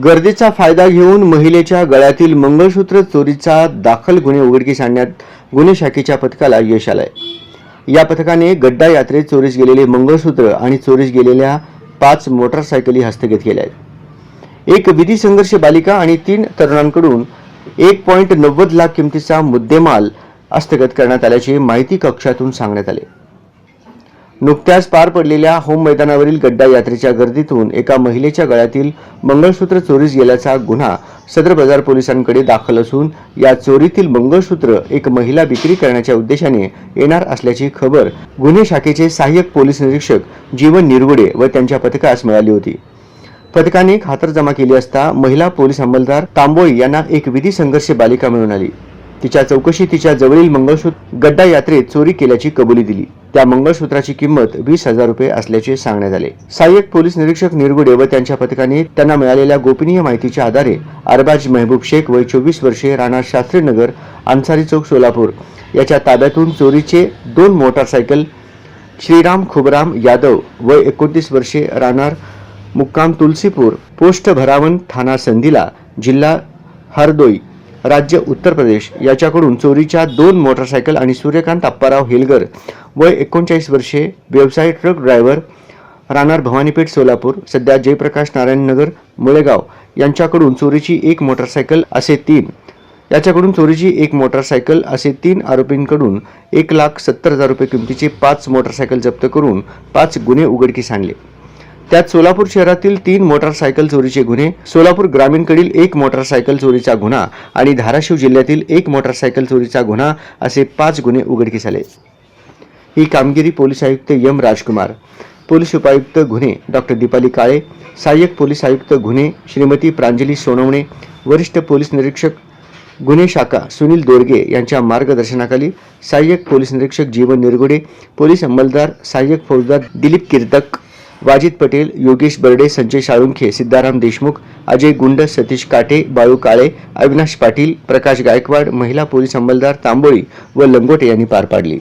गर्दीचा फायदा घेऊन महिलेच्या गळ्यातील मंगळसूत्र चोरीचा दाखल गुन्हे उघडकीस आणण्यात गुन्हे शाखेच्या पथकाला यश आलंय। या पथकाने गड्डा यात्रेत चोरीस गेलेले मंगळसूत्र आणि चोरीस गेलेल्या 5 मोटारसायकली हस्तगत केल्या आहेत। एक विधी संघर्ष बालिका आणि 3 तरुणांकडून 1.90 लाख किमतीचा मुद्देमाल हस्तगत करण्यात आल्याची माहिती कक्षातून सांगण्यात आले। नुकत्याच पार पडलेल्या होम मैदानावरील गड्डा यात्रेच्या गर्दीतून एका महिलेच्या गळ्यातील मंगळसूत्र चोरीस गेल्याचा गुन्हा सदर बाजार पोलिसांकडे दाखल असून या चोरीतील मंगळसूत्र एक महिला विक्री करण्याच्या उद्देशाने येणार असल्याची खबर गुन्हे शाखेचे सहाय्यक पोलीस निरीक्षक जीवन निरगुडे व त्यांच्या पथकास मिळाली होती। पथकाने खातरजमा केली असता महिला पोलीस अंमलदार तांबोळी यांना एक विधी संघर्ष बालिका मिळून आली। तिच्या चौकशीत तिच्या जवळील मंगळसूत्र गड्डा यात्रेत चोरी केल्याची कबुली दिली। त्या मंगळसूत्राची किंमत 20,000 रुपये असल्याचे सांगण्यात आले। सहाय्यक पोलीस निरीक्षक निरगुडे व त्यांच्या पथकाने त्यांना मिळालेल्या गोपनीय माहितीच्या आधारे अरबाज महबूब शेख वय 24 वर्षे राहणार शास्त्रीनगर अन्सारी चौक सोलापूर याच्या ताब्यातून चोरीचे 2 मोटारसायकल, श्रीराम खुबराम यादव वय 29 वर्षे राहणार मुक्काम तुलसीपूर पोस्ट भरावन थाना संधीला जिल्हा हरदोई राज्य उत्तर प्रदेश याच्याकडून चोरीच्या 2 मोटारसायकल आणि सूर्यकांत अप्पाराव हेलगर वय 39 वर्षे व्यवसाय ट्रक ड्रायव्हर राहणार भवानीपेठ सोलापूर सध्या जयप्रकाश नारायण नगर मुळेगाव यांच्याकडून चोरीची 1 मोटारसायकल असे 3 याच्याकडून चोरीची 1 मोटारसायकल असे 3 आरोपींकडून 1,70,000 रुपये किमतीचे 5 मोटारसायकल जप्त करून 5 गुन्हे उघडकीस आणले। त्यात सोलापूर शहरातील 3 मोटारसायकल चोरीचे गुन्हे, सोलापूर ग्रामीणकडील 1 मोटारसायकल चोरीचा गुन्हा आणि धाराशिव जिल्ह्यातील 1 मोटारसायकल चोरीचा गुन्हा असे 5 गुन्हे उघडकीस आले। ही कामगिरी पोलीस आयुक्त एम राजकुमार, पोलीस उपायुक्त गुन्हे डॉक्टर दीपाली काळे, सहाय्यक पोलीस आयुक्त गुन्हे श्रीमती प्रांजली सोनवणे, वरिष्ठ पोलीस निरीक्षक गुन्हे शाखा सुनील दोरगे यांच्या मार्गदर्शनाखाली सहाय्यक पोलीस निरीक्षक जीवन निरगुडे, पोलीस अंमलदार सहाय्यक फौजदार दिलीप किर्तक, वाजिद पटेल, योगेश बर्डे, संजय साळुंखे, सिद्धाराम देशमुख, अजय गुंड, सतीश काटे, बाळू काळे, अविनाश पाटील, प्रकाश गायकवाड, महिला पोलीस अंमलदार तांबोळी व लंगोटे यांनी पार पाडली।